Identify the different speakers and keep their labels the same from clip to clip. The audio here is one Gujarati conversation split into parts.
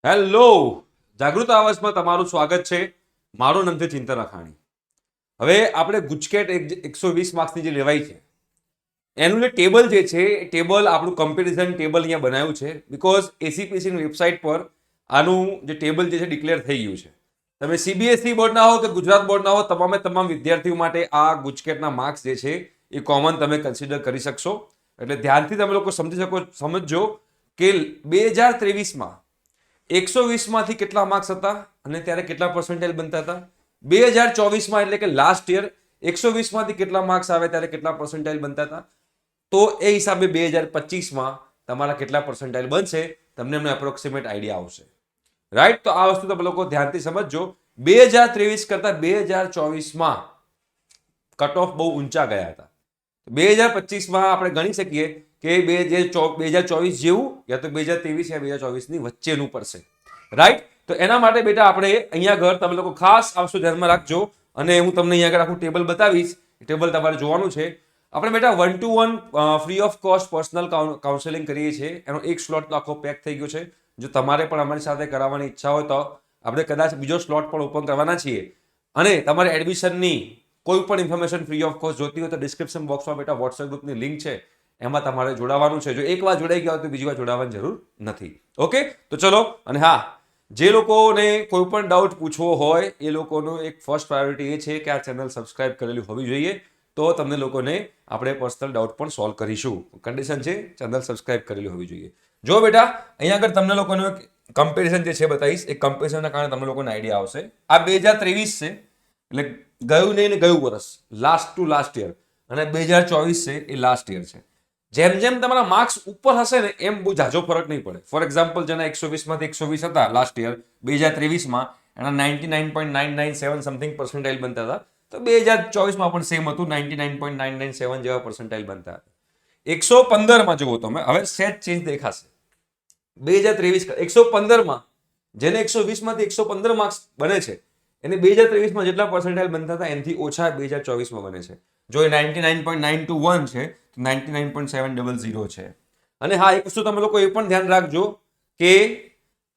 Speaker 1: હેલો, જાગૃત આવાજમાં તમારું સ્વાગત છે. મારું નામ છે ચિંતન અખાણી. હવે આપણે ગુજકેટ 120 માર્ક્સની જે લેવાઈ છે એનું જે ટેબલ જે છે એ ટેબલ આપણું કમ્પેરિઝન ટેબલ અહીંયા બનાવ્યું છે બીકોઝ એસીપીસીની વેબસાઇટ પર આનું જે ટેબલ જે છે ડિક્લેર થઈ ગયું છે. તમે સીબીએસઈ બોર્ડના હો કે ગુજરાત બોર્ડના હો, તમામે તમામ વિદ્યાર્થીઓ માટે આ ગુજકેટના માર્ક્સ જે છે એ કોમન તમે કન્સિડર કરી શકશો. એટલે ધ્યાનથી તમે લોકો સમજજો કે 2023માં 120 માંથી કેટલા માર્ક્સ હતા અને ત્યારે કેટલા પર્સન્ટાઇલ બનતા હતા. 2024માં એટલે કે લાસ્ટ યર 120 માંથી કેટલા માર્ક્સ આવે ત્યારે કેટલા પર્સન્ટાઇલ બનતા હતા. તો એ હિસાબે 2025માં તમારા કેટલા પર્સન્ટાઇલ બનશે તમને એમનો એપ્રોક્સિમેટ આઈડિયા આવશે. રાઈટ, તો આ વસ્તુ તમે લોકો ધ્યાનથી સમજજો. 2023 કરતા 2024માં કટ ઓફ બહુ ઊંચા ગયા હતા. 2025માં આપણે ગણી શકીએ કે 2024 જેવું યા તો 2023 યા 2024ની વચ્ચેનું પડશે. રાઈટ, તો એના માટે બેટા આપણે અહીંયા આગળ તમે લોકો ખાસ આ વસ્તુ ધ્યાનમાં રાખજો અને હું તમને અહીંયા આગળ આખું ટેબલ બતાવીશ. ટેબલ તમારે જોવાનું છે. આપણે બેટા 1-to-1 free of cost personal counselling કરીએ છીએ. એનો એક સ્લોટ તો આખો પેક થઈ ગયો છે. જો તમારે પણ અમારી સાથે કરાવવાની ઈચ્છા હોય તો આપણે કદાચ બીજો સ્લોટ પણ ઓપન કરવાના છીએ. અને તમારે એડમિશનની કોઈ પણ ઇન્ફોર્મેશન ફ્રી ઓફ કોસ્ટ જોતી હોય તો ડિસ્ક્રિપ્શન બોક્સમાં બેટા વોટ્સએપ ગ્રુપની લિંક છે, એમાં તમારે જોડાવાનું છે. જો એકવાર જોડાઈ ગયા હોય તો બીજી વાર જોડાવાની જરૂર નથી. ઓકે, તો ચલો. અને હા, જે લોકોને કોઈ પણ ડાઉટ પૂછવો હોય એ લોકોનો એક ફર્સ્ટ પ્રાયોરિટી એ છે કે આ ચેનલ સબસ્ક્રાઇબ કરેલી હોવી જોઈએ. તો તમને લોકોને આપણે પર્સનલ ડાઉટ પણ સોલ્વ કરીશું. કન્ડિશન છે ચેનલ સબસ્ક્રાઇબ કરેલી હોવી જોઈએ. જો બેટા અહીંયા આગળ તમને લોકોનો એક કમ્પેરિઝન જે છે બતાવીશ. એ કમ્પેરિઝનના કારણે તમને લોકોને આઈડિયા આવશે. આ 2023 છે એટલે ગયું નહીં ને ગયું વર્ષ, લાસ્ટ ટુ લાસ્ટ યર, અને 2024 છે એ લાસ્ટ યર છે. જેમ જેમ તમારા માર્ક્સ ઉપર હશે ને એમ બહુ ઝાઝો ફરક નહીં પડે. ફોર એક્ઝામ્પલ જેના 120 માંથી 120 હતા લાસ્ટ યર 2023માં, એના 99.997 સમથિંગ પર્સન્ટાઇલ બનતા હતા. તો 2024માં પણ સેમ હતું, 99.997 જેવા પર્સન્ટાઇલ બનતા હતા. 115માં જુઓ તમે, હવે સેટ ચેન્જ દેખાશે. 2023 115માં જેને 120 માંથી 115 માર્ક્સ બને છે એને 2023માં જેટલા પર્સન્ટાઇલ બનતા હતા એનાથી ઓછા 2024માં બને છે. જો એ 99.921 છે તો 99.700 છે. અને હા, એક વસ્તુ તમે લોકો એ પણ ધ્યાન રાખજો કે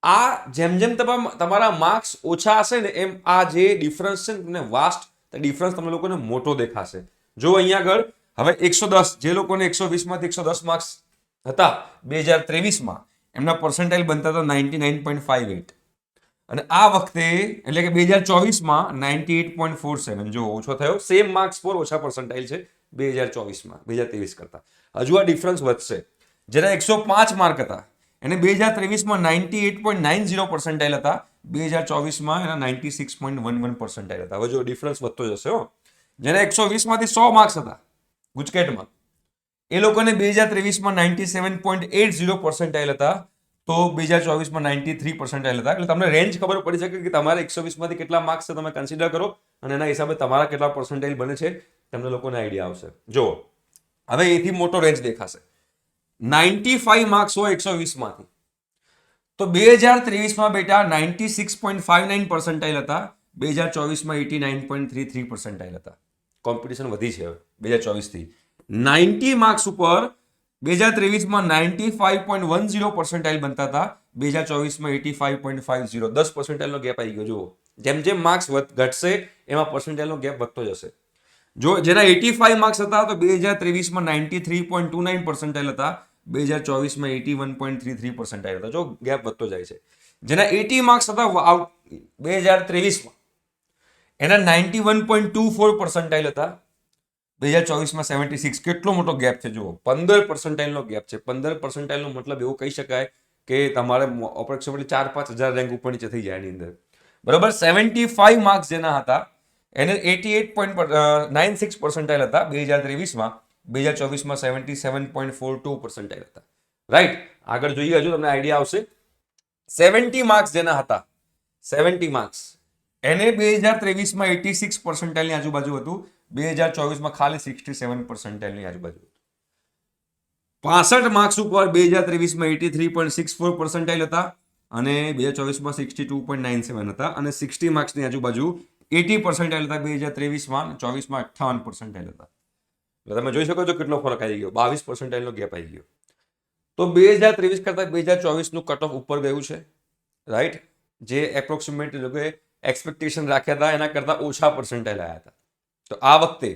Speaker 1: આ જેમ જેમ તમારા માર્ક્સ ઓછા હશે ને એમ આ જે ડિફરન્સ છે ને વાસ્ટ ડિફરન્સ તમને લોકોને મોટો દેખાશે. જો અહીંયા આગળ હવે 110 જે લોકોને 120 માંથી 110 માર્ક્સ હતા 2023માં એમના પર્સન્ટાઇલ બનતા હતા 99.58 અને આ વખતે એટલે કે 2024માં 98.47. જો ઓછો થયો, સેમ માર્ક્સ પર ઓછા પર્સન્ટાઇલ છે 2024માં 2023 કરતા. હજુ આ ડિફરન્સ વધશે. જેના 105 માર્ક હતા એને 2023માં 98.90 પર્સન્ટાઇલ હતા, 2024માં એના 96.11 પર્સન્ટાઇલ હતા. હવે જો ડિફરન્સ વધતો જશે હો. જેના 120 માંથી 100 માર્ક્સ હતા ગુજકેટમાં એ લોકોને 2023માં 97.80 પર્સન્ટાઇલ હતા, તો 2024માં 93 પર્સન્ટાઇલ હતા. એટલે તમને રેન્જ ખબર પડી શકે કે તમારે 120 માંથી કેટલા માર્ક્સ છે તમે કન્સિડર કરો અને એના હિસાબે તમારા કેટલા પર્સન્ટાઇલ બને છે તમને લોકોને આઈડિયા આવશે. જો હવે એથી મોટો રેન્જ દેખાશે. 95 માર્ક્સ હોય 120 માંથી તો 2023માં બેટા 96.59 પર્સન્ટાઇલ હતા, 2024માં 89.33 પર્સન્ટાઇલ હતા. કોમ્પિટિશન વધી છે હવે 2024 થી. 90 માર્ક્સ ઉપર 2023માં 95.10 પર્સન્ટાઇલ બનતા હતા, 2024માં 85.50. 10 પર્સન્ટાઇલનો ગેપ આવી ગયો. જુઓ, જેમ જેમ માર્ક્સ ઘટશે એમાં પર્સન્ટાઇલનો ગેપ વધતો જશે. જો જેના 85 માર્ક્સ હતા તો 2023માં 93.29 પર્સન્ટાઇલ હતા, 2024માં 81.33 પર્સન્ટાઇલ હતા. જો ગેપ વધતો જાય છે. જેના 80 માર્ક્સ હતા 2023માં એના 91.24 પર્સન્ટાઇલ હતા, 2024માં 76. કેટલો મોટો ગેપ છે જુઓ, 15 પર્સન્ટાઇલનો ગેપ છે. 15 પર્સન્ટાઇલનો મતલબ એવું કહી શકાય કે તમારે અપ્રોક્સિમેટલી 4-5 હજાર રેન્ક ઉપર નીચે થઈ જાય એની અંદર. બરાબર, 75 માર્ક્સ જેના હતા એને 88.96 પર્સન્ટાઇલ હતા 2023માં, 2024માં 77.42 પર્સન્ટાઇલ હતા. રાઈટ, આગળ જોઈએ હજુ તમને આઈડિયા આવશે. 70 માર્ક્સ જેના હતા 70 માર્ક્સ એને 2023માં 86 પર્સન્ટાઇલની આજુબાજુ હતું, 2024માં ખાલી 67 પર્સન્ટાઇલની આજુબાજુ. 65 માર્ક્સ ઉપર 2023માં 83.64 પર્સન્ટાઇલ હતા અને 2024માં 62.97 હતા. અને 60 માર્ક્સની આજુબાજુ 80 પર્સન્ટાઇલ હતા 2023માં, 24માં 58 પર્સન્ટાઇલ હતા. એટલે તમે જોઈ શકો છો કેટલો ફરક આવી ગયો, 22 પર્સન્ટાઇલનો ગેપ આવી ગયો. તો 2023 કરતા 2024નું કટ ઓફ ઉપર ગયું છે. રાઈટ, જે એપ્રોક્સિમેટ લોકોએ એક્સપેક્ટેશન રાખ્યા હતા એના કરતાં ઓછા પર્સન્ટાઇલ આવ્યા હતા. તો આ વખતે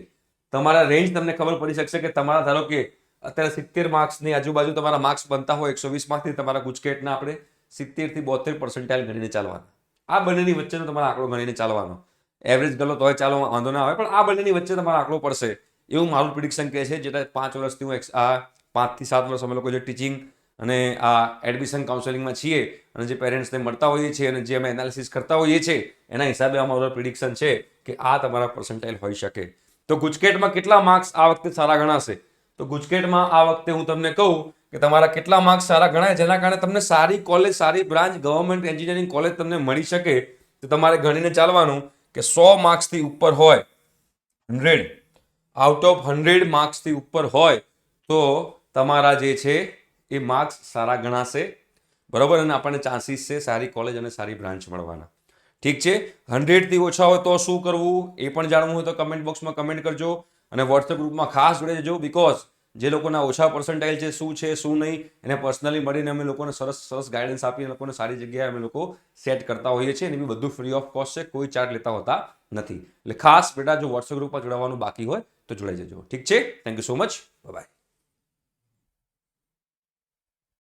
Speaker 1: તમારા રેન્જ તમને ખબર પડી શકશે કે તમારા ધારો કે અત્યારે 70 માર્ક્સની આજુબાજુ તમારા માર્ક્સ બનતા હોય 120 માર્ક્સથી, તમારા ગુજકેટના આપણે 70 થી 72 પર્સન્ટાઇલ ગણીને ચાલવાના. આ બંનેની વચ્ચેનો તમારો આંકડો ગણીને ચાલવાનો. એવરેજ ગલો તોય ચાલો, વાંધો ના આવે, પણ આ બંનેની વચ્ચે તમારો આંકડો પડશે એવું મારું પ્રિડિક્શન કહે છે. જેটা 5 વર્ષથી હું આ 5 થી 7 વર્ષ અમે લોકો જે ટીચિંગ અને આ એડમિશન કાઉન્સેલિંગમાં છીએ અને જે પેરેન્ટ્સને મળતા હોઈએ છીએ અને જે અમે એનાલિસિસ કરતા હોઈએ છીએ એના હિસાબે અમારો પ્રિડિક્શન છે કે આ તમારા પર્સન્ટાઇલ હોઈ શકે. તો ગુજકેટમાં કેટલા માર્ક્સ આ વખતે સારા ગણાશે? તો ગુજકેટમાં આ વખતે હું તમને કહું કે તમારા કેટલા માર્ક્સ સારા ગણાય, જેના કારણે તમને સારી કોલેજ, સારી બ્રાન્ચ, ગવર્મેન્ટ એન્જિનિયરિંગ કોલેજ તમને મળી શકે. તો તમારે ગણીને ચાલવાનું કે 100 માર્ક્સથી ઉપર હોય, 100 આઉટ ઓફ 100 માર્ક્સથી ઉપર હોય તો તમારા જે છે એ માર્ક્સ સારા ગણાશે, બરાબર, અને આપણને ચાન્સીસ છે સારી કોલેજ અને સારી બ્રાન્ચ મળવાના. ઠીક છે, 100 થી ઓછા હોય તો શું કરવું એ પણ જાણવું હોય તો કમેન્ટ બોક્સમાં કમેન્ટ કરજો અને વોટ્સએપ ગ્રુપમાં ખાસ જોડે જજો. બીકોઝ જે લોકોના ઓછા પર્સન્ટાઇલ છે, શું છે શું નહીં, એને પર્સનલી મળીને અમે લોકોને સરસ ગાઈડન્સ આપીને લોકોને સારી જગ્યાએ અમે લોકો સેટ કરતા હોઈએ છીએ. અને એ બધું ફ્રી ઓફ કોસ્ટ છે, કોઈ ચાર્જ લેતા હોતા નથી. એટલે ખાસ બેટા જો વોટ્સએપ ગ્રુપમાં જોડાવાનું બાકી હોય તો જોડાઈ જજો. ઠીક છે, thank you so much, by.